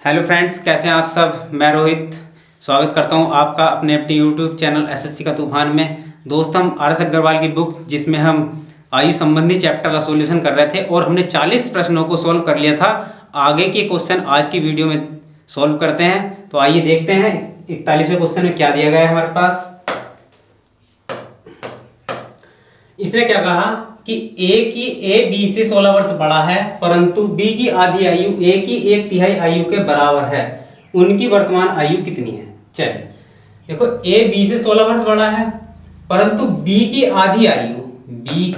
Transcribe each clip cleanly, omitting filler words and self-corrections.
Hello friends, कैसे हैं आप सब। मैं रोहित स्वागत करता हूं आपका अपने यूट्यूब चैनल एसएससी का तूफान में। दोस्त, हम आर एस अग्रवाल की बुक जिसमें हम आयु संबंधी चैप्टर का सॉल्यूशन कर रहे थे और हमने 40 प्रश्नों को सॉल्व कर लिया था। आगे के क्वेश्चन आज की वीडियो में सॉल्व करते हैं। तो आइए देखते हैं 41वें क्वेश्चन में क्या दिया गया है हमारे पास। इसने क्या कहा कि ए बी से 16 वर्ष बड़ा है, परंतु बी की आधी आयु ए की 1/3 आयु के बराबर है। उनकी वर्तमान आयु कितनी है। चलिए देखो, ए बी से 16 वर्ष बड़ा है, परंतु बी की आधी आयु ए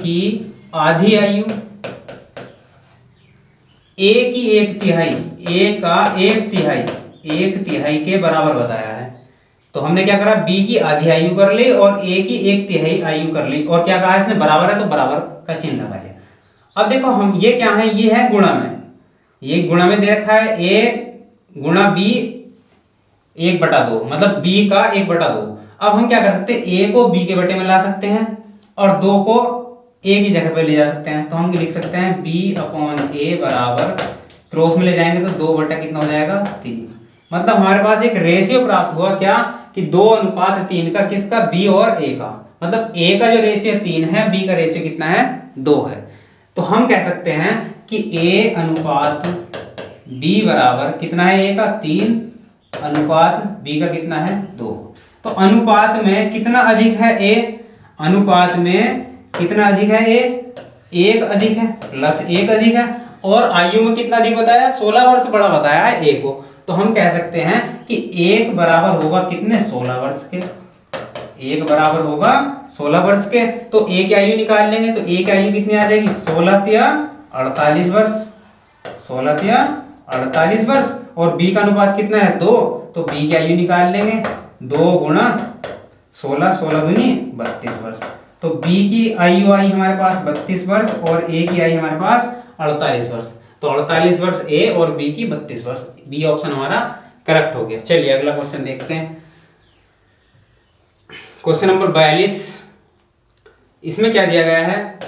की 1/3 ए का 1/3 के बराबर बताया है। तो हमने क्या करा, बी की आधी आयु कर ली और ए की 1/3 आयु कर ली, और क्या कहा इसने, बराबर है तो बराबर का चिन्ह लगा लिया। अब देखो, हम ये क्या है, ये है गुणा में, ये गुणा में दे रखा है ए गुणा बी 1/2, मतलब बी का 1/2। अब हम क्या कर सकते हैं, ए को बी के बटे में ला सकते हैं और 2 को ए की जगह पे ले जा सकते हैं। तो हम लिख सकते हैं b/a बराबर, क्रॉस में ले जाएंगे तो 2 कितना हो जाएगा, 3। मतलब हमारे पास एक रेशियो प्राप्त हुआ क्या, कि 2:3 का, किसका, बी और ए का। मतलब ए का जो रेशियो 3 है, बी का रेशियो कितना है, 2 है। तो हम कह सकते हैं कि ए अनुपात बी बराबर कितना है, ए का 3 अनुपात बी का कितना है, 2। तो अनुपात में कितना अधिक है, ए अनुपात में कितना अधिक है, ए 1 अधिक है, प्लस 1 अधिक है, और आयु में कितना अधिक बताया, 16 वर्ष बड़ा बताया है ए को। तो हम कह सकते हैं कि 1 बराबर होगा कितने, 16 वर्ष के। 1 बराबर होगा 16 वर्ष के। तो ए की आयु निकाल लेंगे तो ए की आयु कितनी आ जाएगी, 16 या 48 वर्ष, 16 या 48 वर्ष। और बी का अनुपात कितना है, 2, तो बी की आयु निकाल लेंगे, 2 गुणा 16, 16 दूनी 32 वर्ष। तो बी की आयु आई हमारे पास 32 वर्ष और ए की आई हमारे पास 48 वर्ष। तो 48 वर्ष ए और बी की 32 वर्ष, बी ऑप्शन हमारा करेक्ट हो गया। चलिए अगला क्वेश्चन देखते हैं, क्वेश्चन नंबर 42। इसमें क्या दिया गया है,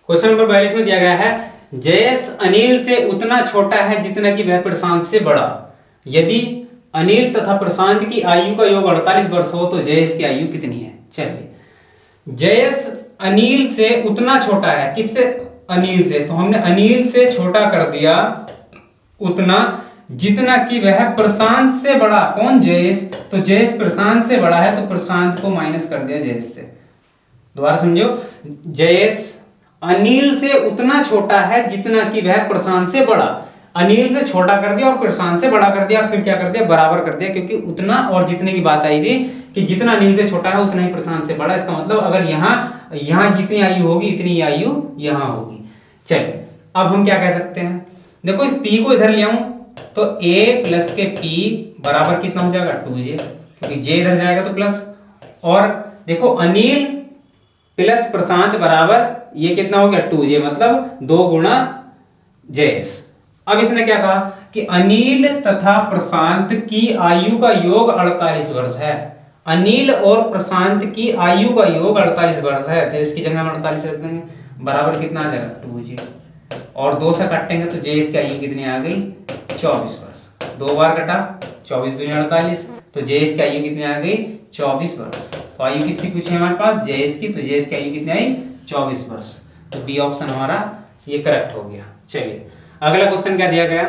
क्वेश्चन नंबर 42 में दिया गया है, जयेश अनिल से उतना छोटा है जितना कि वह प्रशांत से बड़ा। यदि अनिल तथा प्रशांत की आयु का योग 48 वर्ष हो तो जयेश की आयु कितनी है। चलिए, जयेश अनिल से उतना छोटा है, किससे, अनिल से। तो हमने अनिल से छोटा कर दिया उतना जितना कि वह प्रशांत से बड़ा। कौन, जयेश। तो जयेश प्रशांत से बड़ा है तो प्रशांत को माइनस कर दिया जयेश से। दोबारा समझो, जयेश अनिल से उतना छोटा है जितना कि वह प्रशांत से बड़ा। अनिल से छोटा कर दिया और प्रशांत से बड़ा कर दिया, और फिर क्या कर दिया, बराबर कर दिया, क्योंकि उतना और जितने की बात आई थी कि जितना अनिल से छोटा है उतना ही प्रशांत से बड़ा। इसका मतलब अगर यहाँ जितनी आयु होगी इतनी आयु यहाँ होगी। चलिए अब हम क्या कह सकते हैं, देखो इस p को इधर ले आऊं तो a प्लस के p बराबर कितना हो जाएगा, 2j, क्योंकि j इधर जाएगा तो प्लस। और देखो अनिल प्लस प्रशांत बराबर ये कितना हो गया, 2j, मतलब 2 गुणा जयेश। अब इसने क्या कहा कि अनिल तथा प्रशांत की आयु का योग 48 वर्ष है। अनिल और प्रशांत की आयु का योग 48 वर्ष है, तो इसकी जगह हम 48 रख देंगे, बराबर कितना आ जाएगा, 2j। और 2 से काटेंगे तो जयेश की आयु कितनी आ गई, 24 वर्ष। 2 बार कटा, 24 दूनी 48, तो जयेश की आयु कितनी आ गई, 24 वर्ष। तो आयु किसकी पूछी हमारे पास, जयेश की। तो जयेश की आयु कितनी आई, 24 वर्ष। तो बी ऑप्शन हमारा ये करेक्ट हो गया। चलिए अगला क्वेश्चन क्या दिया गया,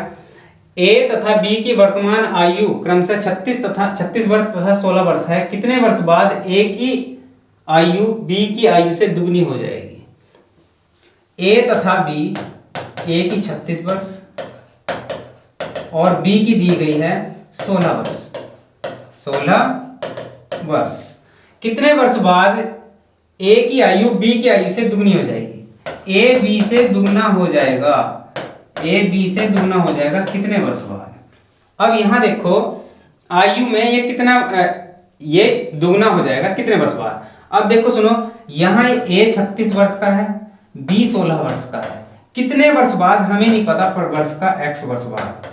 ए तथा बी की वर्तमान आयु क्रमशः 36 वर्ष तथा 16 वर्ष है। कितने वर्ष बाद ए की आयु बी की आयु से दुगनी हो जाएगी। ए तथा बी, ए की 36 वर्ष और बी की दी गई है 16 वर्ष। 16 वर्ष कितने वर्ष बाद ए की आयु बी की आयु से दुगनी हो जाएगी। ए बी से दुगना हो जाएगा, ए बी से दुगना हो जाएगा कितने वर्ष बाद। अब यहां देखो आयु में ये कितना, ये दुगना हो जाएगा कितने वर्ष बाद। अब देखो सुनो, यहाँ ए 36 वर्ष का है, बी 16 वर्ष का है। कितने वर्ष बाद हमें नहीं पता, पर वर्ष का x वर्ष बाद,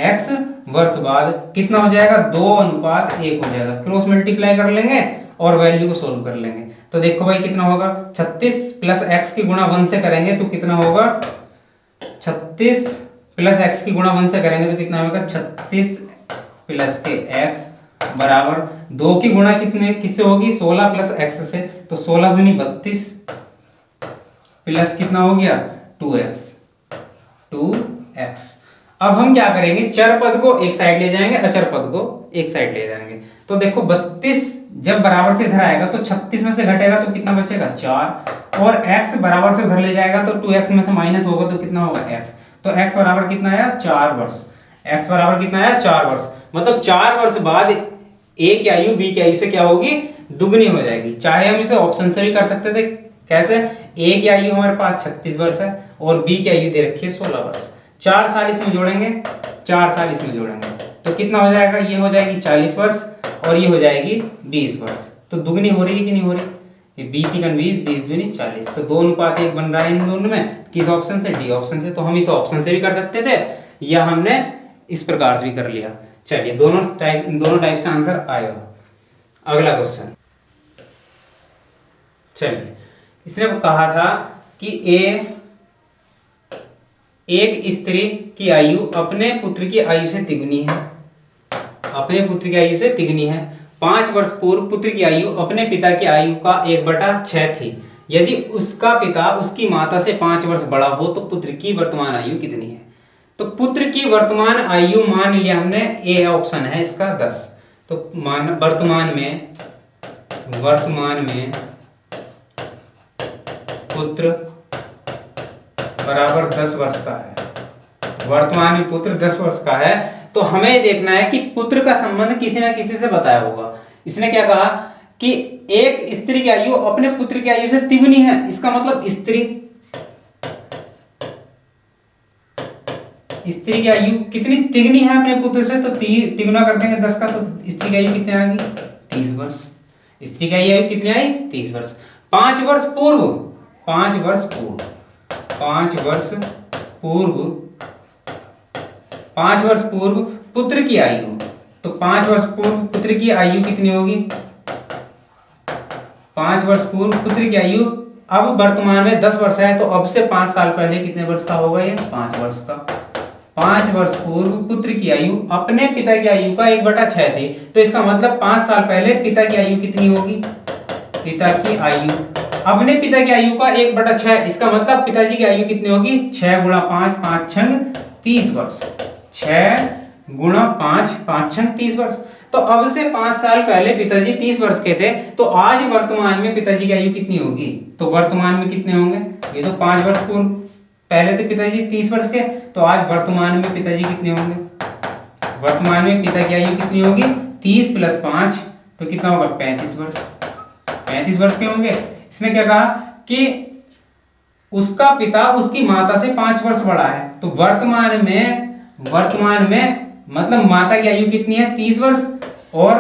x वर्ष बाद कितना हो जाएगा, 2:1 हो जाएगा। क्रॉस मल्टीप्लाई कर लेंगे और वैल्यू को सोल्व कर लेंगे। तो देखो भाई कितना होगा, 36 प्लस x की गुणा 1 से करेंगे तो कितना होगा, 36 प्लस एक्स की गुणा 1 से करेंगे तो कितना होगा 36 प्लस के एक्स बराबर 2 की गुणा किससे होगी 16 प्लस एक्स से, तो 16 दूनी 32 प्लस कितना हो गया 2x। अब हम क्या करेंगे, चर पद को एक साइड ले जाएंगे, अचर पद को एक साइड ले जाएंगे। तो देखो 32 जब बराबर से इधर आएगा तो 36 में से घटेगा तो कितना बचेगा 4, और x बराबर से उधर ले जाएगा तो 2x में से माइनस होगा तो कितना होगा x। तो x बराबर कितना आया 4 वर्ष। x बराबर कितना आया 4 वर्ष, मतलब 4 वर्ष बाद a की आयु b की आयु से क्या होगी दुगनी हो जाएगी। चाहे हम इसे ऑप्शन से भी कर सकते थे, कैसे, a की आयु हमारे पास 36 वर्ष है और b की आयु दे रखी है 16 वर्ष। 4 साल इसमें जोड़ेंगे, 4 साल इसमें जोड़ेंगे तो कितना हो जाएगा, ये हो जाएगी 40 वर्ष और ये हो जाएगी 20 वर्ष। तो दुगनी हो रही है कि नहीं हो रही, ये 20 × 20 20 दूनी 40, तो 2:1 बन रहा है इन दोनों में, किस ऑप्शन से, डी ऑप्शन से। तो हम इस ऑप्शन से भी कर सकते थे या हमने इस प्रकार से भी कर लिया। चलिए दोनों टाइप से आंसर आएगा। अगला क्वेश्चन, चलिए इसने कहा था कि एक स्त्री की आयु अपने पुत्र की आयु से तिगुनी है, अपने पुत्र की आयु से तिगुनी है। 5 वर्ष पूर्व पुत्र की आयु अपने पिता की आयु का 1/6 थी। यदि उसका पिता उसकी माता से 5 वर्ष बड़ा हो तो पुत्र की वर्तमान आयु कितनी है। तो पुत्र की वर्तमान आयु मान लिया हमने, ए ऑप्शन है इसका 10। तो वर्तमान में पुत्र बराबर 10 वर्ष का है, वर्तमान में पुत्र 10 वर्ष का है। तो हमें देखना है कि पुत्र का संबंध किसी ना किसी से बताया होगा। इसने क्या कहा कि एक स्त्री की आयु अपने पुत्र की आयु से तिगुनी है, इसका मतलब स्त्री की आयु कितनी तिगुनी है अपने पुत्र से, तो तिगुना कर देंगे 10 का, तो स्त्री की आयु कितनी आएगी 30 वर्ष। स्त्री की आयु कितनी आई 30 वर्ष। 5 वर्ष पूर्व पुत्र की आयु, तो 5 वर्ष पूर्व पुत्र की आयु कितनी होगी 5 वर्ष पूर्व पुत्र की आयु अब वर्तमान में 10 वर्ष है, तो अब से 5 साल पहले कितने वर्ष का होगा ये 5 वर्ष का। 5 वर्ष पूर्व पुत्र की आयु अपने पिता की आयु का 1/6 थी, तो इसका मतलब 5 साल पहले पिता की आयु कितनी होगी, पिता की आयु अपने पिता की आयु का 1/6, इसका मतलब पिताजी की आयु कितनी होगी 6 × 5 5 × 30 वर्ष, 6 × 5 5 × 30 वर्ष। तो अब से 5 साल पहले पिताजी 30 वर्ष के थे, तो आज वर्तमान में पिताजी की आयु कितनी होगी, तो वर्तमान में कितने होंगे, ये तो 5 वर्ष पूर्व पहले थे पिताजी 30 वर्ष के, तो आज वर्तमान में पिताजी कितने होंगे, वर्तमान में पिता की आयु कितनी होगी 30 + 5, तो कितना होगा 35 वर्ष, 35 वर्ष के होंगे। इसने क्या कहा कि उसका पिता उसकी माता से 5 वर्ष बड़ा है, तो वर्तमान में मतलब माता की आयु कितनी है 30 वर्ष और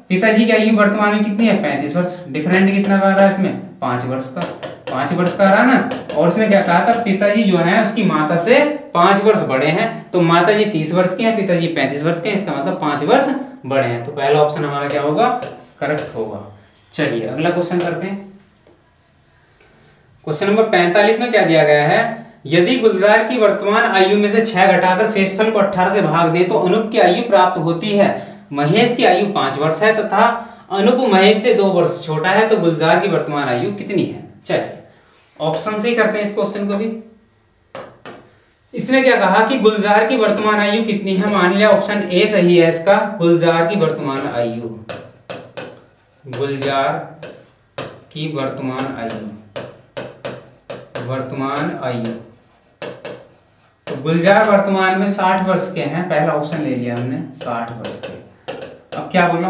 पिताजी की आयु वर्तमान में कितनी है 35 वर्ष। डिफरेंट कितना आ रहा है इसमें 5 वर्ष का, 5 वर्ष का रहा ना। और उसने क्या कहा था, पिताजी जो है उसकी माता से 5 वर्ष बड़े हैं, तो माताजी 30 वर्ष की हैं, पिताजी 35 वर्ष के हैं, इसका मतलब 5 वर्ष बड़े हैं। तो पहला ऑप्शन हमारा क्या होगा, करेक्ट होगा। चलिए अगला क्वेश्चन करते हैं। क्वेश्चन नंबर 45 में क्या दिया गया है, यदि गुलजार की वर्तमान आयु में से 6 घटाकर शेषफल को 18 से भाग दें तो अनूप की आयु प्राप्त होती है। महेश की आयु 5 वर्ष है तथा अनूप महेश से 2 वर्ष छोटा है, तो गुलजार की वर्तमान आयु कितनी है। चलिए ऑप्शन से ही करते हैं इस क्वेश्चन को भी। इसने क्या कहा कि गुलजार की वर्तमान आयु कितनी है, मान लिया ऑप्शन ए सही है इसका, गुलजार की वर्तमान आयु, गुलजार की वर्तमान आयु, तो गुलजार वर्तमान में 60 वर्ष के हैं, पहला ऑप्शन ले लिया हमने 60 वर्ष के। अब क्या बोला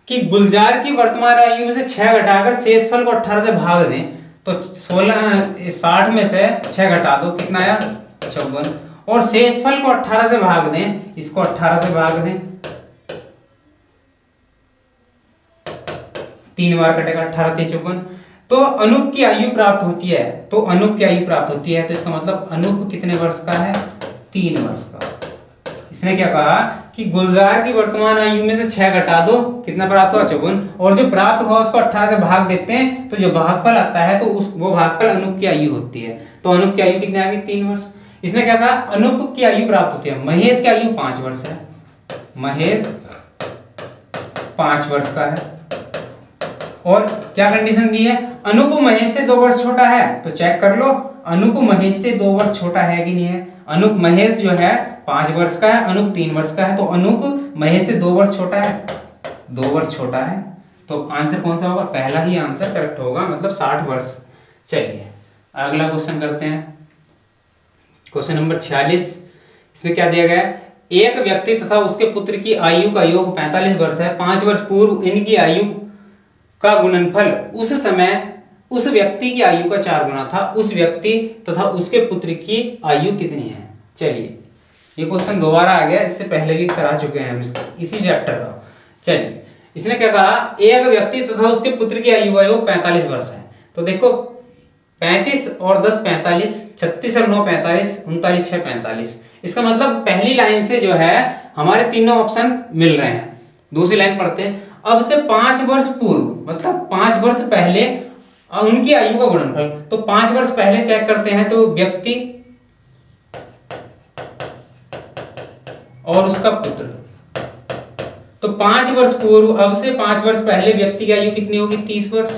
कि गुलजार की वर्तमान आयु में से 6 घटाकर शेषफल को 18 से भाग दें, तो 60 में से 6 घटा दो, कितना आया 54, और शेषफल को 18 से भाग दें, इसको 18 से भाग दें, 3 बार कटेगा 18 × 54, तो अनूप की आयु प्राप्त होती है, तो अनूप की आयु प्राप्त होती है, तो इसका मतलब अनूप कितने वर्ष का है 3 वर्ष का। इसने क्या कहा कि गुलजार की वर्तमान आयु में से 6 घटा दो, कितना प्राप्त हुआ 54, और जो प्राप्त हुआ उसको 18 से भाग देते हैं, तो जो भागफल आता है तो वो भागफल अनूप की आयु होती है, तो अनूप की आयु कितनी आ गई 3 वर्ष। इसने क्या कहा, अनूप की आयु प्राप्त होती है। महेश की आयु 5 वर्ष है, महेश 5 वर्ष का है। और क्या कंडीशन दी है, अनूप महेश से 2 वर्ष छोटा है, तो चेक कर लो अनूप महेश से 2 वर्ष छोटा है कि नहीं है। अनूप महेश जो है 5 वर्ष का है, अनूप 3 वर्ष का है, तो अनूप महेश से 2 वर्ष छोटा है, 2 वर्ष छोटा है। तो आंसर कौन सा होगा, पहला ही आंसर करेक्ट होगा, मतलब 60 वर्ष। चलिए अगला क्वेश्चन करते हैं, क्वेश्चन नंबर 46। इसमें क्या दिया गया है, एक व्यक्ति तथा उसके पुत्र की आयु का योग 45 वर्ष है। 5 वर्ष पूर्व इनकी आयु का गुणनफल उस समय उस व्यक्ति की आयु का 4 गुना था। उस व्यक्ति तथा उसके पुत्र की आयु कितनी है। चलिए ये क्वेश्चन दोबारा आ गया, इससे पहले भी करा चुके हैं हम इसी चैप्टर का। चलिए इसने क्या कहा, एक व्यक्ति तथा उसके पुत्र की आयु का योग 45 वर्ष है। तो देखो 35 और 10 45, 36 और 9 45, 39 6 45। इसका मतलब पहली लाइन से जो है हमारे तीनों ऑप्शन मिल रहे हैं। दूसरी लाइन पढ़ते हैं, अब से 5 वर्ष पूर्व मतलब 5 वर्ष पहले उनकी आयु का गुणनफल। तो 5 वर्ष पहले चेक करते हैं, तो व्यक्ति और उसका पुत्र, तो 5 वर्ष पूर्व, अब से 5 वर्ष पहले व्यक्ति की आयु कितनी होगी 30 वर्ष,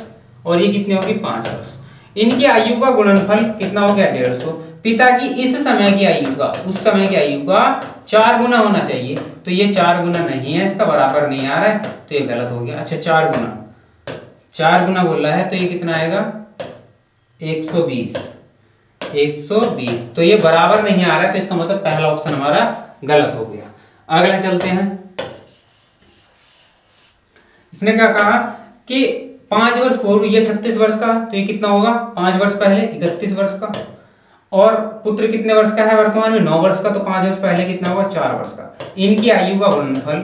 और ये कितनी होगी 5 वर्ष। इनकी आयु का गुणनफल कितना हो गया 150। पिता की इस समय की आयु का उस समय की आयु का 4 गुना होना चाहिए, तो ये 4 गुना नहीं है, इसका बराबर नहीं आ रहा है, तो ये गलत हो गया। अच्छा 4 गुना बोल रहा है, तो ये कितना आएगा 120, 120। तो ये बराबर नहीं आ रहा है, तो इसका मतलब पहला ऑप्शन हमारा गलत हो गया। अगला चलते हैं, इसने क्या कहा कि 5 वर्ष पूर्व ये 36 वर्ष का, तो ये कितना होगा 5 वर्ष पहले 31 वर्ष का। और पुत्र कितने वर्ष का है वर्तमान में 9 वर्ष का, तो 5 वर्ष पहले कितना होगा 4 वर्ष का। इनकी आयु का गुणनफल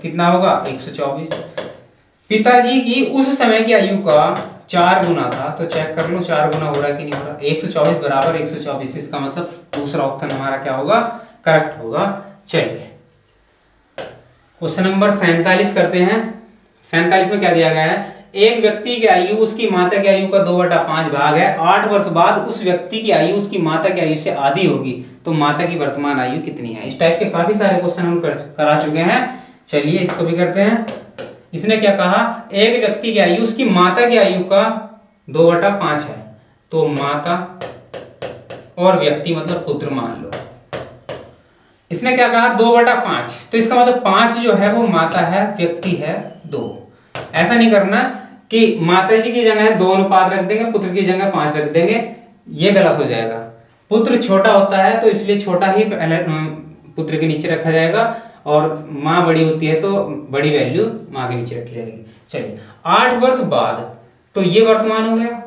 कितना होगा 124। पिताजी की उस समय की आयु का 4 गुना था, तो चेक कर लो 4 गुना हो रहा है कि नहीं हो रहा। 124 बराबर 124, इसका मतलब दूसरा ऑप्शन हमारा क्या होगा करेक्ट होगा। चलिए क्वेश्चन नंबर 47 करते हैं। 47 में क्या दिया गया है, एक व्यक्ति की आयु उसकी माता की आयु का 2/5 भाग है। 8 वर्ष बाद उस व्यक्ति की आयु उसकी माता की आयु से आधी होगी, तो माता की वर्तमान आयु कितनी है। इस टाइप के काफी सारे क्वेश्चन हम करा चुके हैं। चलिए इसको भी करते हैं। इसने क्या कहा, एक व्यक्ति की आयु उसकी माता की आयु का 2/5 है, तो माता और व्यक्ति मतलब पुत्र मान लो। इसने क्या कहा 2/5, तो इसका मतलब 5 जो है वो माता है, व्यक्ति है 2। ऐसा नहीं करना कि माता जी की जगह 2 अनुपात रख देंगे, पुत्र की जगह 5 रख देंगे, ये गलत हो जाएगा। पुत्र छोटा होता है तो इसलिए छोटा ही पहले पुत्र के नीचे रखा जाएगा, और माँ बड़ी होती है तो बड़ी वैल्यू माँ के नीचे रखी जाएगी। चलिए 8 वर्ष बाद, तो ये वर्तमान हो गया,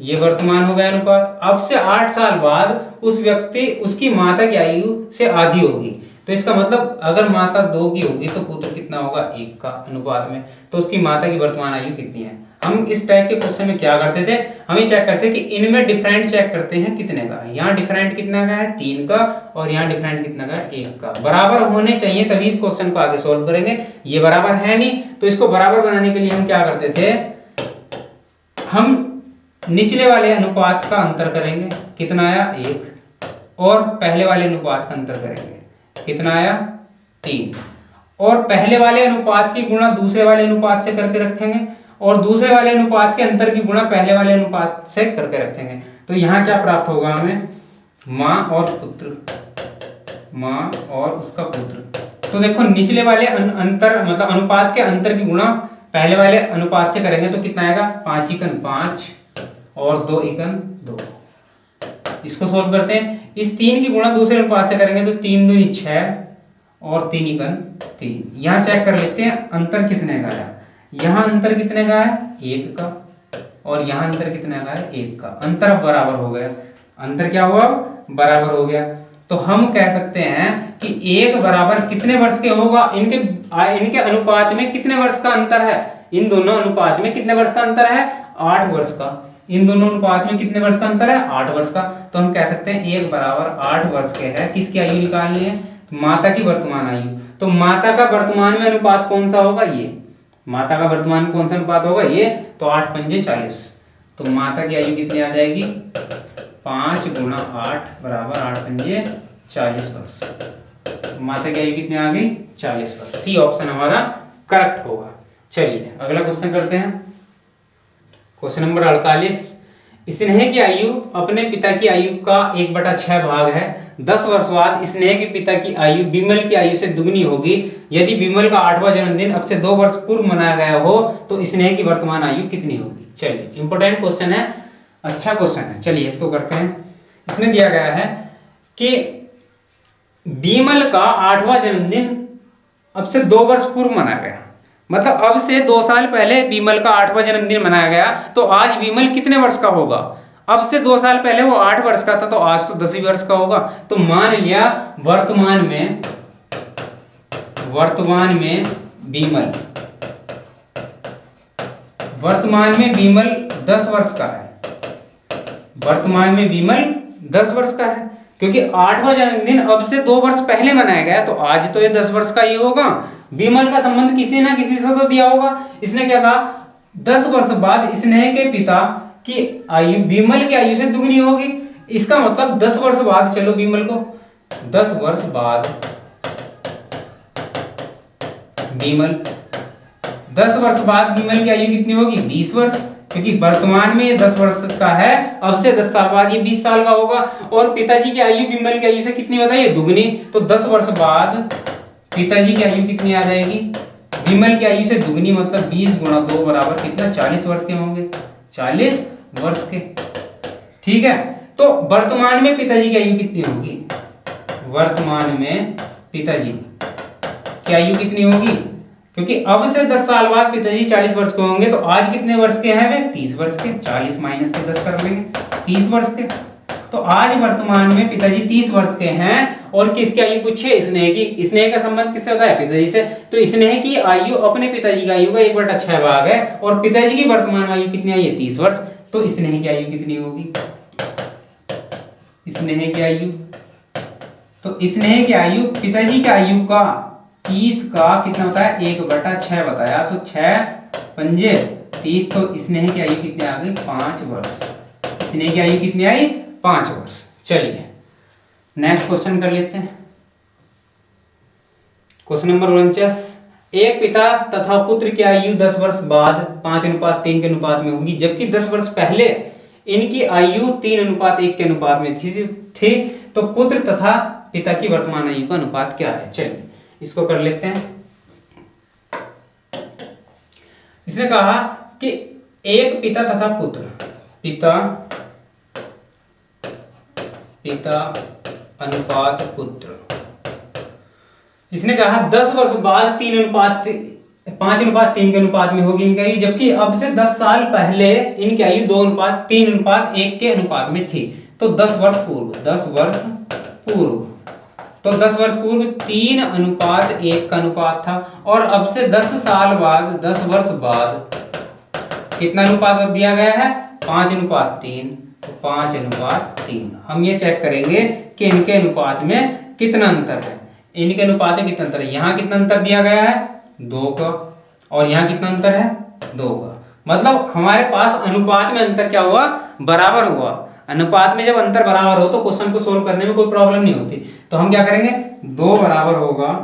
ये वर्तमान हो गया अनुपात। अब से 8 साल बाद उस व्यक्ति उसकी माता की आयु से आधी होगी, तो इसका मतलब अगर माता 2 की होगी तो पुत्र कितना होगा 1 का अनुपात में, तो उसकी माता की वर्तमान आयु कितनी है। हम इस टाइप के क्वेश्चन में क्या करते थे, हम ये चेक करते हैं कि इनमें डिफरेंट चेक करते हैं कितने का है। यहाँ डिफरेंट कितना का है 3 का, और यहाँ डिफरेंट कितना का है 1 का। बराबर होने चाहिए तभी इस क्वेश्चन को आगे सोल्व करेंगे। ये बराबर है नहीं, तो इसको बराबर बनाने के लिए हम क्या करते थे, हम निचले वाले अनुपात का अंतर करेंगे, कितना आया 1, और पहले वाले अनुपात का अंतर करेंगे, कितना आया 3, और पहले वाले अनुपात की गुणा दूसरे वाले अनुपात से करके रखेंगे, और दूसरे वाले अनुपात के अंतर की गुणा पहले वाले अनुपात से करके रखेंगे। तो यहाँ क्या प्राप्त होगा हमें, माँ और पुत्र, माँ और उसका पुत्र। तो देखो निचले वाले अंतर मतलब अनुपात के अंतर की गुणा पहले वाले अनुपात से करेंगे, तो कितना आएगा 5 एकन 5 और 2 एकन 2। इसको सोल्व करते हैं। इस 3 की गुणा दूसरे अनुपात से करेंगे, तो 3 दूनी 6 और 3 एकन 3। यहाँ चेक कर लेते हैं अंतर कितने का है। यहाँ अंतर कितने का है 1 का, और यहाँ अंतर कितने का है 1 का। अंतर अब बराबर हो गया, अंतर क्या हुआ बराबर हो गया। तो हम कह सकते हैं कि 1 बराबर कितने वर्ष के होगा, इनके अनुपात में कितने वर्ष का अंतर है, इन दोनों अनुपात में कितने वर्ष का अंतर है 8 वर्ष का। इन दोनों अनुपात में कितने वर्ष का अंतर है 8 वर्ष का। तो हम कह सकते हैं 1 बराबर 8 वर्ष के है। किसकी आयु निकालनी है, माता की वर्तमान आयु। तो माता का वर्तमान में अनुपात कौन सा होगा, ये माता का वर्तमान में कौन सा अनुपात होगा ये, तो 8 पंजे 40। तो माता की आयु कितनी आ जाएगी 5 गुणा 8 बराबर 8 पंजे 40 वर्ष। माता की आयु कितनी आ गई? 40 वर्ष। सी ऑप्शन हमारा करेक्ट होगा। चलिए अगला क्वेश्चन करते हैं। Question number 48। स्नेह की आयु अपने पिता की आयु का 1/6 भाग है। 10 वर्ष बाद स्नेह के पिता की आयु विमल की आयु से दुगनी होगी। यदि विमल का 8वां जन्मदिन अब से 2 वर्ष पूर्व मनाया गया हो तो स्नेह की वर्तमान आयु कितनी होगी? चलिए इंपॉर्टेंट क्वेश्चन है, अच्छा क्वेश्चन है। चलिए इसको करते हैं। इसमें दिया गया है कि विमल का 8वां जन्मदिन अब से 2 वर्ष पूर्व मनाया गया, मतलब अब से 2 साल पहले विमल का 8वां जन्मदिन मनाया गया, तो आज विमल कितने वर्ष का होगा? अब से 2 साल पहले वो 8 वर्ष का था, तो आज तो 10 वर्ष का होगा। तो मान लिया वर्तमान में विमल 10 वर्ष का है। वर्तमान में विमल 10 वर्ष का है, क्योंकि 8वां जन्मदिन अब से 2 वर्ष पहले मनाया गया, तो आज तो ये 10 वर्ष का ही होगा। विमल का संबंध किसी ना किसी से तो दिया होगा। इसने क्या कहा? 10 वर्ष बाद स्नेह के पिता की आयु विमल की आयु से दुगनी होगी। इसका मतलब 10 वर्ष बाद, चलो विमल को 10 वर्ष बाद विमल 10 वर्ष बाद विमल की आयु कितनी होगी? 20 वर्ष, क्योंकि वर्तमान में 10 वर्ष का है, अब से 10 साल बाद ये 20 साल का होगा। और पिताजी की आयु विमल की आयु से कितनी बताइए? दुगनी। तो 10 वर्ष बाद पिताजी की आयु कितनी आ जाएगी? विमल की आयु से दुगनी, मतलब 20 गुणा 2 बराबर कितना? 40 वर्ष के होंगे। 40 वर्ष के, ठीक है। तो वर्तमान में पिताजी की आयु कितनी होगी? वर्तमान में पिताजी की आयु कितनी होगी? क्योंकि अब से 10 साल बाद पिताजी 40 वर्ष के होंगे, तो आज कितने वर्ष के हैं वे? 30 वर्ष के। 40 माइनस के 10 कर लेंगे, 30 वर्ष के। तो आज वर्तमान में पिताजी 30 वर्ष के हैं। और किसकी आयु पूछिए? स्नेह की। स्नेह का संबंध किससे होता है? पिताजी से। तो स्नेह की आयु अपने पिताजी की आयु का 1/6 भाग है, और पिताजी की वर्तमान आयु कितनी आई है? 30 वर्ष। तो स्नेह की आयु कितनी होगी? स्नेह की आयु, तो स्नेह की आयु पिताजी की आयु का 30 का कितना होता है? 1/6 बताया, तो 6 पंजे 30। तो स्नेह की आयु कितनी आ गई? 5 वर्ष। स्नेह की आयु कितनी आई? 5 वर्ष। चलिए नेक्स्ट क्वेश्चन कर लेते हैं। Question number 49। एक पिता तथा पुत्र की आयु 10 वर्ष बाद 5:3 के अनुपात में होगी, जबकि 10 वर्ष पहले इनकी आयु 3:1 के अनुपात में थी। तो पुत्र तथा पिता की वर्तमान आयु का अनुपात क्या है? चलिए इसको कर लेते हैं। इसने कहा कि एक पिता तथा पुत्र, पिता अनुपात पुत्र, इसने कहा 10 वर्ष बाद 5:3 के अनुपात में होगी इनकी आयु, जबकि अब से 10 साल पहले इनकी आयु 3:1 के अनुपात में थी। तो 10 वर्ष पूर्व तो 10 वर्ष पूर्व 3:1 का अनुपात था, और अब से 10 साल बाद 10 वर्ष बाद कितना अनुपात दिया गया है? 5:3। तो 5:3। हम ये चेक करेंगे कि इनके अनुपात में कितना अंतर है। इनके अनुपात में कितना अंतर है? यहाँ कितना अंतर दिया गया है? 2 का, और यहाँ कितना अंतर है? 2 का। मतलब हमारे पास अनुपात में अंतर क्या हुआ? बराबर हुआ। अनुपात में जब अंतर बराबर हो तो क्वेश्चन को सोल्व करने में कोई प्रॉब्लम नहीं होती। तो हम क्या करेंगे? 2 बराबर होगा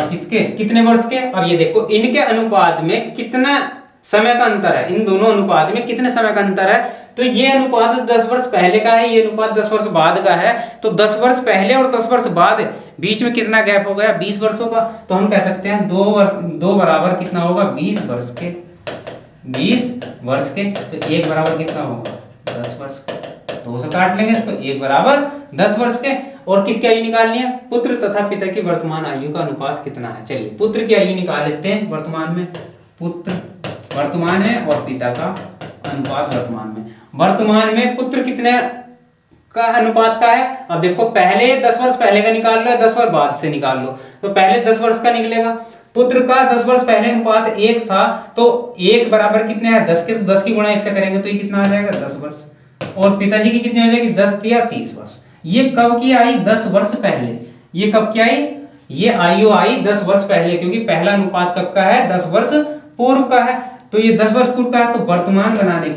किसके? कितने वर्ष के? अब ये देखो इनके अनुपात में कितना समय का अंतर है, इन दोनों अनुपात में कितने समय का अंतर है। तो ये अनुपात 10 वर्ष पहले का है, ये अनुपात 10 वर्ष बाद का है। तो 10 वर्ष पहले और 10 वर्ष बाद बीच में कितना गैप हो गया? 20 वर्षों का। तो हम कह सकते हैं 2 बराबर कितना होगा? 20 वर्ष के। 20 वर्ष के, तो 1 बराबर कितना होगा? 10 वर्ष के। 2 से काट लेंगे तो 1 बराबर 10 वर्ष के। और किसकी आयु निकालनी है? पुत्र तथा पिता की वर्तमान आयु का अनुपात कितना है? चलिए पुत्र की आयु निकाल लेते हैं। वर्तमान में पुत्र वर्तमान है और पिता का अनुपात वर्तमान में पुत्र कितने का अनुपात का है? अब देखो पहले 10 वर्ष पहले का निकाल लो, 10 वर्ष बाद से निकाल लो। तो पहले 10 वर्ष का निकलेगा। पुत्र का 10 वर्ष पहले अनुपात 1 था, तो 1 बराबर कितने है? 10 के। तो 10 की गुणा 1 से करेंगे तो ये कितना आ जाएगा? 10 वर्ष। और पिताजी की कितनी हो जाएगी? 10 या 30 वर्ष। ये कब की आई? 10 वर्ष पहले। ये कब की आई? ये आयु आई 10 वर्ष पहले, क्योंकि पहला अनुपात कब का है, 10 वर्ष पूर्व का है। तो ये 10 वर्ष पूर्व का है, तो वर्तमान बनाने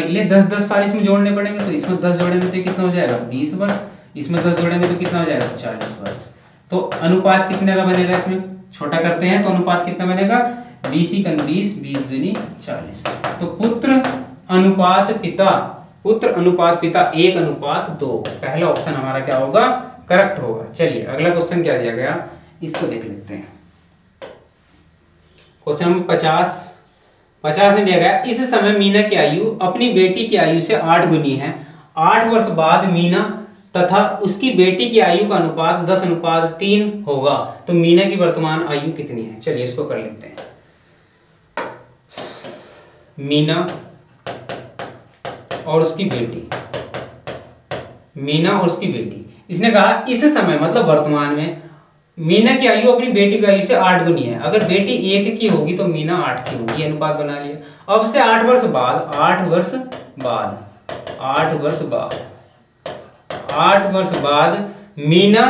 के लिए 10 साल इसमें जोड़ने पड़ेंगे। तो इसमें 10 जोड़ेंगे तो कितना हो जाएगा, 20 वर्ष। इसमें 10 जोड़ेंगे तो कितना हो जाएगा, 40 वर्ष। तो अनुपात कितने का बनेगा, इसमें छोटा करते हैं तो अनुपात कितना बनेगा, 20 × 20, 20 दूनी 40। तो पुत्र अनुपात पिता 1:2। पहला ऑप्शन हमारा क्या होगा, करेक्ट होगा। चलिए अगला क्वेश्चन क्या दिया गया, इसको देख लेते हैं। क्वेश्चन नंबर 50 में दिया गया, इस समय मीना की आयु अपनी बेटी की आयु से 8 गुनी है। 8 वर्ष बाद मीना तथा उसकी बेटी की आयु का अनुपात 10:3 होगा, तो मीना की वर्तमान आयु कितनी है। चलिए इसको कर लेते हैं। मीना और उसकी बेटी, इसने कहा इस समय मतलब वर्तमान में मीना की आयु अपनी बेटी की आयु से 8 गुनी है। अगर बेटी 1 की होगी तो मीना 8 की होगी, अनुपात बना लिया। अब से 8 वर्ष बाद मीना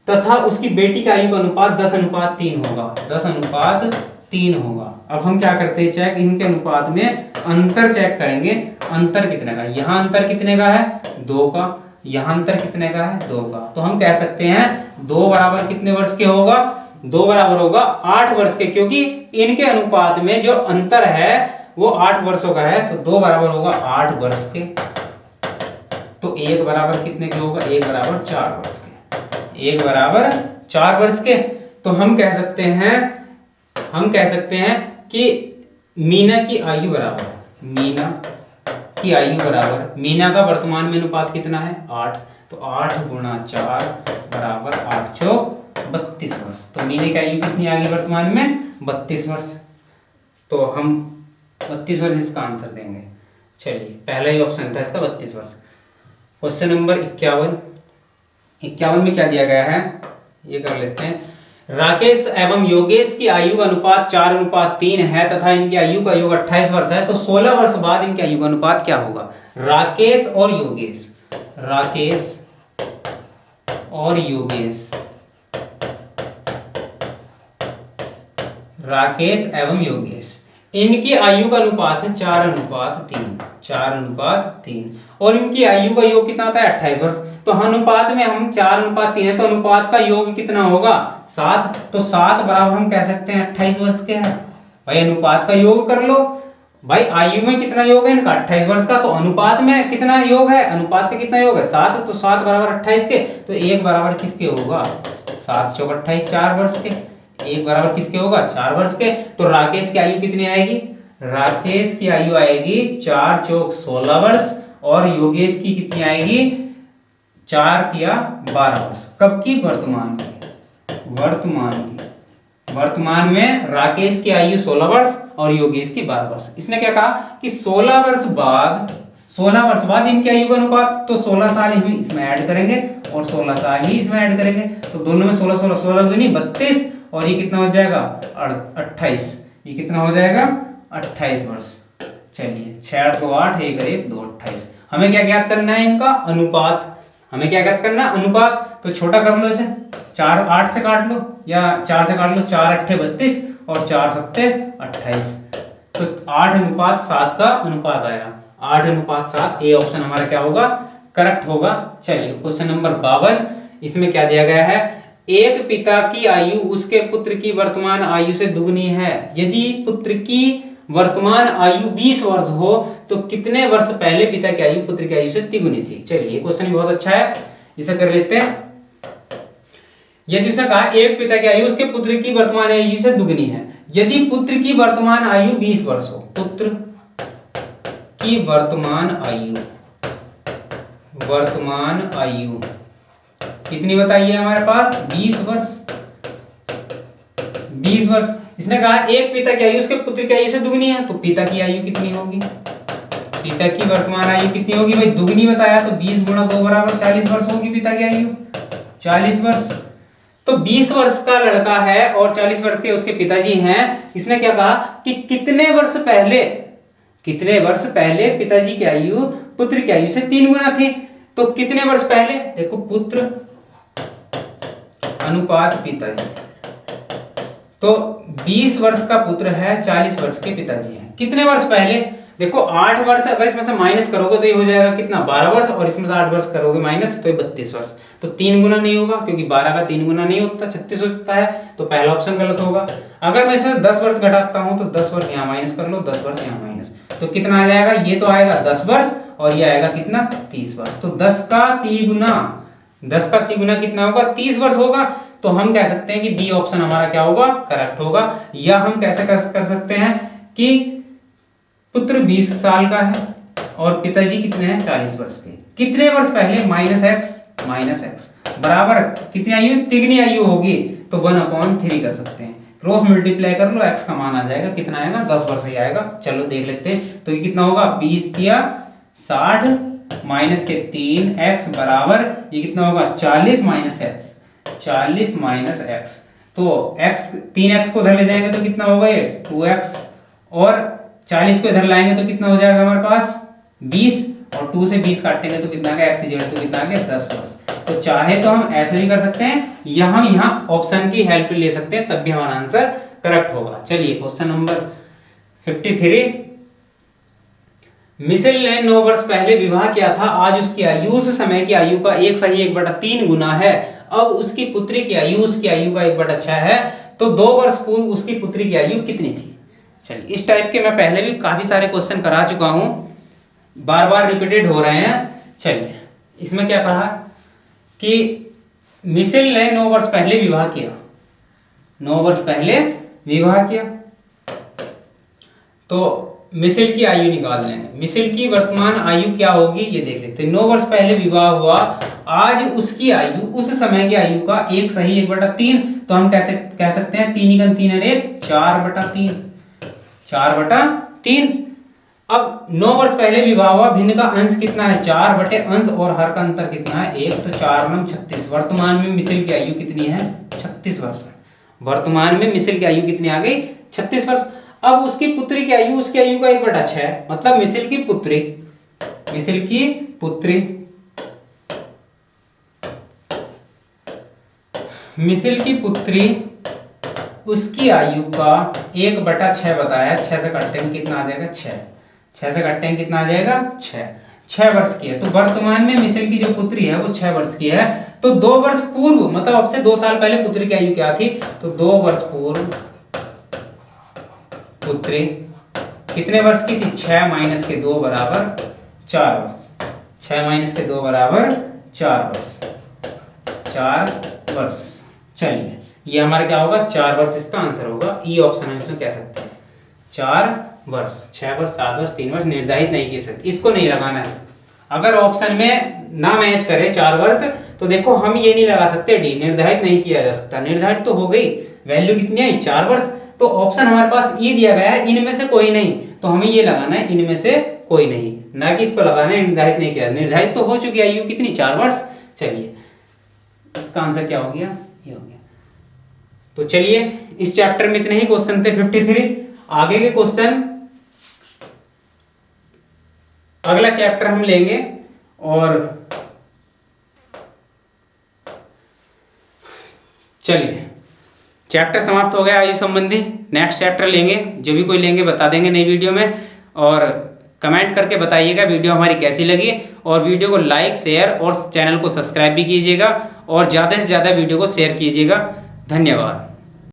तथा उसकी बेटी का आयु का अनुपात 10:3 होगा, 10:3 होगा। अब हम क्या करते हैं, चेक इनके अनुपात में अंतर चेक करेंगे। अंतर कितने का, यहाँ अंतर कितने का है, 2 का, यहाँ अंतर कितने का है, 2 का। तो हम कह सकते हैं 2 बराबर कितने वर्ष के होगा, 2 बराबर होगा 8 वर्ष के, क्योंकि इनके अनुपात में जो अंतर है वो 8 वर्षों का है। तो 2 बराबर होगा 8 वर्ष के। तो 1 बराबर कितने के होगा, 1 बराबर 4 वर्ष के, 1 बराबर 4 वर्ष के। तो हम कह सकते हैं कि मीना की आयु बराबर मीना का वर्तमान में अनुपात कितना है, 8। तो 8 × 4 बराबर 8 चौक 32 वर्ष। तो मीना की आयु कितनी आ गई वर्तमान में, 32 वर्ष। तो हम 32 वर्ष इसका आंसर देंगे। चलिए पहला ही ऑप्शन था इसका 32 वर्ष। क्वेश्चन नंबर 51 में क्या दिया गया है, ये कर लेते हैं। राकेश एवं योगेश की आयु का अनुपात 4:3 है तथा इनकी आयु का योग 28 वर्ष है, तो 16 वर्ष बाद इनकी आयु का अनुपात क्या होगा। राकेश एवं योगेश इनकी आयु का अनुपात है 4:3 और इनकी आयु का योग कितना होता है, 28 वर्ष। तो अनुपात में हम 4:3 है, तो अनुपात का योग कितना होगा, 7। तो 7 बराबर हम कह सकते हैं 28 वर्ष के है। भाई अनुपात का योग कर लो, भाई आयु में कितना योग है इनका, 28 वर्ष का। तो अनुपात में कितना योग है, अनुपात का कितना योग है, 7। तो 7 बराबर 28 के। तो 1 बराबर किसके होगा, 7 चौक 28, 4 वर्ष के। 1 बराबर किसके होगा, 4 वर्ष के। तो राकेश की आयु कितनी आएगी, राकेश की आयु आएगी 4 चौक 16 वर्ष और योगेश की कितनी आएगी, 4 तिया 12 वर्ष। कब की, वर्तमान में राकेश की आयु 16 वर्ष और योगेश की 12 वर्ष। इसने क्या कहा कि 16 वर्ष बाद इनकी आयु का अनुपात, तो 16 साल इसमें ऐड करेंगे और 16 साल ही इसमें ऐड करेंगे। तो दोनों में 16 दूनी 32 और ये कितना हो जाएगा, 28। ये कितना हो जाएगा, 28 वर्ष। चलिए 6 2 8 1 1 2 28। हमें क्या ज्ञात करना है, इनका अनुपात। अनुपात। तो छोटा कर लो इसे, 4 8 से काट लो या 4 से काट लो, 4 8 32 और 4 7 28। तो 8:7 का अनुपात आएगा, 8:7। ए ऑप्शन हमारा क्या होगा, करेक्ट होगा। चलिए क्वेश्चन नंबर 52, इसमें क्या दिया गया है, एक पिता की आयु उसके पुत्र की वर्तमान आयु से दुगनी है। यदि पुत्र की वर्तमान आयु 20 वर्ष हो तो कितने वर्ष पहले पिता की आयु पुत्र की आयु से तिगुनी थी। चलिए क्वेश्चन बहुत अच्छा है, इसे कर लेते हैं। यदि उसने कहा एक पिता की आयु उसके पुत्र की वर्तमान आयु से दुगनी है, यदि पुत्र की वर्तमान आयु 20 वर्ष हो, पुत्र की वर्तमान आयु कितनी बताइए हमारे पास, 20 वर्ष। इसने कहा एक पिता की आयु उसके पुत्र की आयु से दुगनी है, तो पिता की आयु कितनी होगी, पिता की वर्तमान आयु कितनी होगी, भाई दुगनी बताया तो 20 × 2 बराबर 40 वर्ष होगी पिता की आयु, 40 वर्ष। तो 20 वर्ष का लड़का है और 40 वर्ष के उसके पिताजी हैं। इसने क्या कहा कि कितने वर्ष पहले पिताजी की आयु पुत्र की आयु से 3 गुना थी। तो कितने वर्ष पहले, देखो पुत्र अनुपात पिताजी। तो 20 वर्ष का पुत्र है, 40 वर्ष के पिताजी हैं। कितने वर्ष पहले? देखो 8 वर्ष, अगर इसमें से माइनस करोगे तो ये हो जाएगा कितना, 12 वर्ष, और इसमें से 8 वर्ष करोगे माइनस तो ये 32 वर्ष। तो 3 गुना नहीं होगा, क्योंकि 12 का 3 गुना नहीं होता, 36 होता है, तो पहला ऑप्शन गलत होगा। अगर मैं इसमें 10 वर्ष घटाता हूं तो 10 वर्ष यहाँ माइनस कर लो, 10 वर्ष यहाँ माइनस, तो कितना आ जाएगा, ये तो आएगा 10 वर्ष और ये आएगा कितना, 30 वर्ष। तो 10 का तिगुना, 10 का तिगुना कितना होगा, 30 वर्ष होगा। तो हम कह सकते हैं कि बी ऑप्शन हमारा क्या होगा, करेक्ट होगा। या हम कैसे कर सकते हैं कि पुत्र 20 साल का है और पिताजी कितने हैं, 40 वर्ष के। कितने वर्ष पहले, माइनस एक्स बराबर कितनी आयु, तिगनी आयु होगी, तो 1/3 कर सकते हैं। क्रॉस मल्टीप्लाई कर लो, एक्स का मान आ जाएगा, कितना आएगा, 10 वर्ष ही आएगा। चलो देख लेते हैं, तो ये कितना होगा, 20 या 60 माइनस के 3x बराबर ये कितना होगा, 40 माइनस एक्स, 40 माइनस एक्स। तो x 3x को इधर ले जाएंगे तो कितना होगा, ये 2x, और 40 को इधर लाएंगे तो कितना हो जाएगा हमारे पास 20, और 2 से 20 काटेंगे तो कितना आ x इक्वल टू कितना आ गया, 10 वर्ष। तो चाहे तो हम ऐसे भी कर सकते हैं, या हम यहाँ ऑप्शन की हेल्प ले सकते हैं, तब भी हमारा आंसर करेक्ट होगा। चलिए क्वेश्चन नंबर 53। मिशेल ने 9 वर्ष पहले विवाह किया था, आज उसकी आयु उस समय की आयु का 1/1/3 गुना है। अब उसकी पुत्री की आयु उसकी आयु का 1/6 है, तो 2 वर्ष पूर्व उसकी पुत्री की आयु कितनी थी। चलिए इस टाइप के मैं पहले भी काफी सारे क्वेश्चन करा चुका हूं, बार बार रिपीटेड हो रहे हैं। चलिए इसमें क्या कहा कि मिशेल ने 9 वर्ष पहले विवाह किया, 9 वर्ष पहले विवाह किया, तो मिशेल की आयु निकाल लेंगे। मिशेल की वर्तमान आयु क्या होगी ये देख लेते हैं। 9 वर्ष पहले विवाह हुआ, आज उसकी आयु उस समय की आयु का 1/1/3, तो हम कैसे कह सकते हैं, 3 × 3 = 1, 4/3, 4/3। अब 9 वर्ष पहले विवाह हुआ, भिन्न का अंश कितना है, 4/अंश, और हर का अंतर कितना है 1, तो 4 × 36। वर्तमान में मिशेल की आयु कितनी है, 36 वर्ष। वर्तमान में मिशेल की आयु कितनी आ गई, 36 वर्ष। अब उसकी पुत्री की आयु उसकी आयु का 1/6, मतलब मिशेल की पुत्री उसकी आयु का 1/6 बताया, 6 से काटेंगे कितना आ जाएगा, 6 से काटेंगे कितना आ जाएगा, 6 वर्ष की है। तो वर्तमान में मिशेल की जो पुत्री है वो 6 वर्ष की है। तो 2 वर्ष पूर्व, मतलब अब से 2 साल पहले पुत्री की आयु क्या थी, तो 2 वर्ष पूर्व पुत्री कितने वर्ष की थी, 6 माइनस के 2 बराबर 4 वर्ष, 6 माइनस के 2 बराबर 4 वर्ष। चलिए ये हमारा क्या होगा, 4 वर्ष इसका आंसर होगा। ई ऑप्शन हम इसमें कह सकते हैं 4 वर्ष, 6 वर्ष, 7 वर्ष, 3 वर्ष निर्धारित नहीं किए सकते, इसको नहीं लगाना है। अगर ऑप्शन में ना मैच करे 4 वर्ष, तो देखो हम ये नहीं लगा सकते, डी निर्धारित नहीं किया जा सकता। निर्धारित तो हो गई, वैल्यू कितनी आई, 4 वर्ष, तो ऑप्शन हमारे पास ई दिया गया है, इनमें से कोई नहीं, तो हमें ये लगाना है इनमें से कोई नहीं, ना कि इसको लगाना है निर्धारित नहीं किया। निर्धारित तो हो चुकी आयु कितनी, 4 वर्ष। चलिए इसका आंसर क्या हो गया, ये हो गया। तो चलिए इस चैप्टर में इतने ही क्वेश्चन थे 53। आगे के क्वेश्चन अगला चैप्टर हम लेंगे, और चलिए चैप्टर समाप्त हो गया आयु संबंधी। नेक्स्ट चैप्टर लेंगे, जो भी कोई लेंगे बता देंगे नई वीडियो में, और कमेंट करके बताइएगा वीडियो हमारी कैसी लगी, और वीडियो को लाइक, शेयर और चैनल को सब्सक्राइब भी कीजिएगा, और ज़्यादा से ज़्यादा वीडियो को शेयर कीजिएगा। धन्यवाद।